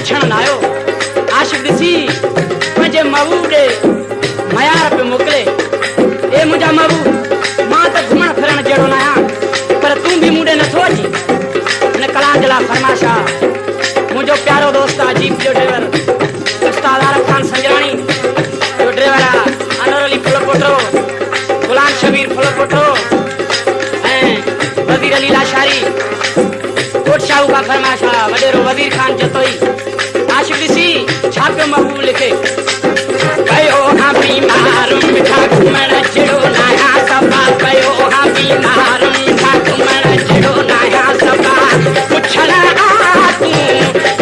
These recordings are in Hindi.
पुछण न आयो। आशिक ॾिसी मुंहिंजे महबूब ॾे मयार पे मोकिले, ए मुंहिंजा महबूब मां त घुमण फिरण जहिड़ो न आहियां, पर तूं बि मूं ॾे नथो अची। हिन कलाक जे लाइ फरमाइश आहे। मुंहिंजो प्यारो दोस्त आहे जीप जो ड्राइवर उस्ताद आरफ खान संजराणी जो ड्राइवर आहे, अनवर अली फुलकोटरो, गुलाम शबीर फुलकोटरो ऐं वज़ीर अली लाशारी कोट शाहू का फरमाइश आहे। वॾेरो वज़ीर खान जतोई। आशिक ॾिसी छा पियो महबूब लिखे, कयो हाँ बीमार मिठा घुमण जहिड़ो न आहियां सफ़ा, कयो हाँ बीमार मिठा घुमण जहिड़ो न आहियां सफ़ा, पुछण आ तूं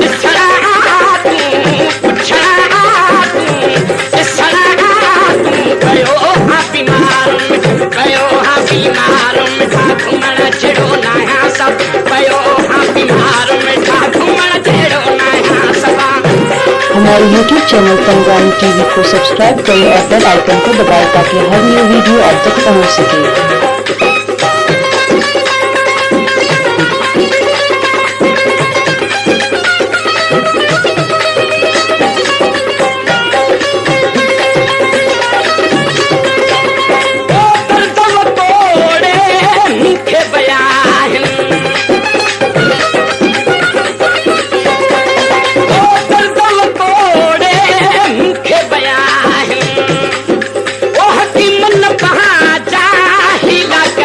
ॾिसण आ तूं, पुछण आ तूं ॾिसण आ तूं, कयो हाँ बीमार कयो हाँ बीमार मिठा घुमण जहिड़ो न आहियां सफ़ा, कयो हाँ बीमार मिठा घुमण जहिड़ो न आहियां सफ़ा। हमारे YouTube चैनल पंगानी टीवी को सब्सक्राइब करें और बेल आइकन को दबाएं ताकि हर न्यू वीडियो आप तक पहुंच सके। कहाँ जा ही लग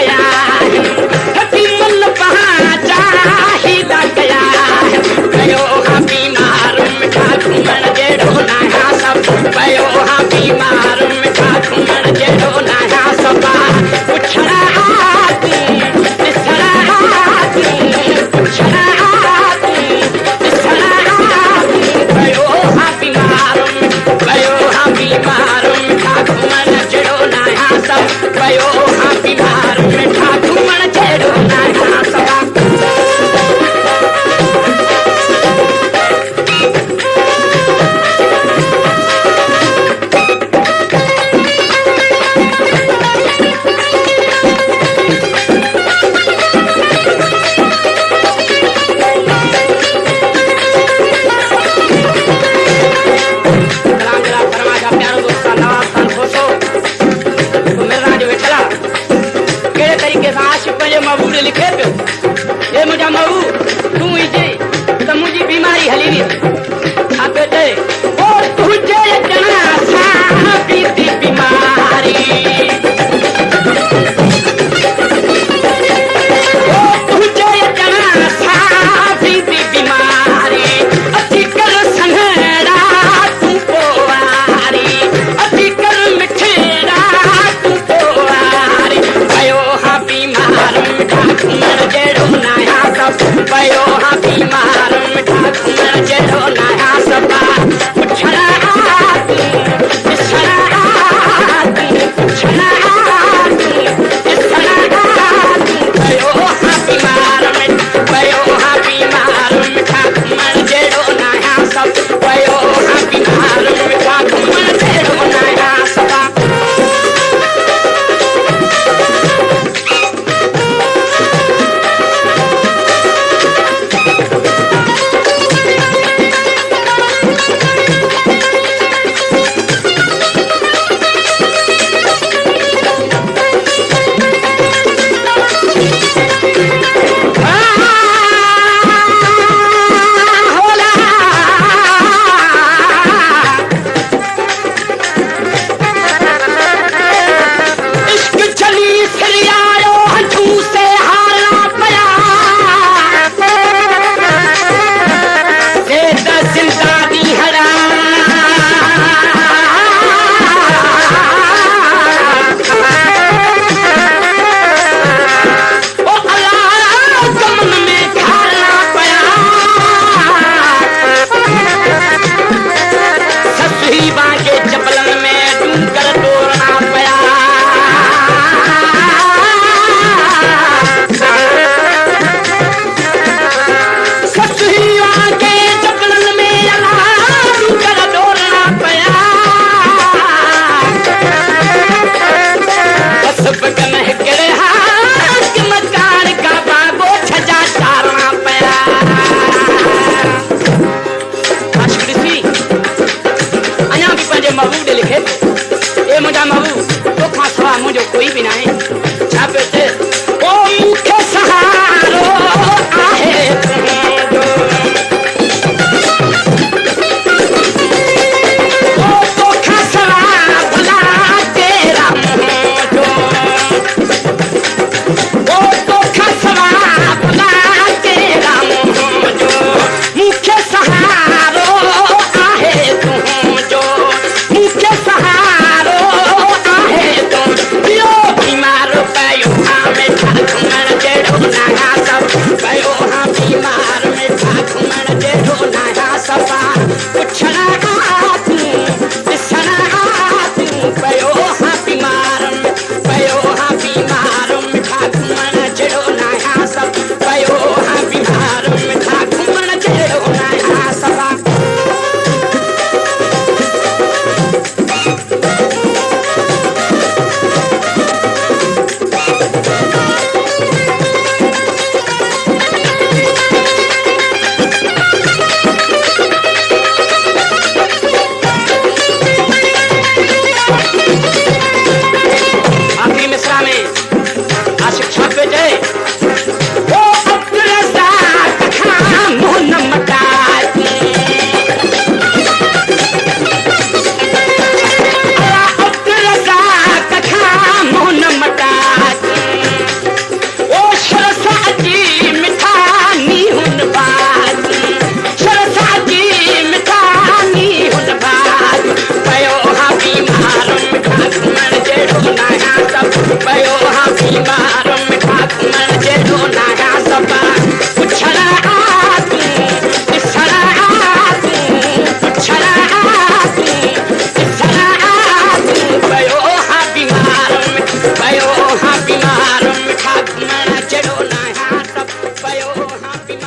मबू दे लिखे ए मुझा मबू तो खां सवा मुझो कोई भी नहीं छापे ते ओ मुखे सहारो आहे तुझो ओ तो खां सवा भला तेरा मुझो ओ तो खां सवा भला तेरा मुझो मुखे सहारो आहे तुझो मुखे सहारो आहे तुझो बीमार पयो में घुमण जहिड़ो नया सब पयो हाँ बीमार में घुमण जहिड़ो नया सभा पुछण आ तूं ॾिसण आ तूं पयो हाँ बीमार में पयो हाँ बीमार में घुमण जहिड़ो नया सब पयो हाँ बीमार में घुमण जहिड़ो नया सभा आखिरी मिसरा में आशिक छापे जाए ओ अब्दुल रज़ाक खां मुंह न मटाती अब्दुल रज़ाक खां मुंह न मटाती ओ शरसा जी मिठानी हुन बाती शरसा जी मिठानी हुन बाती पयो हाँ बीमार में घुमण जहिड़ो नया सब पयो हाँ बीमार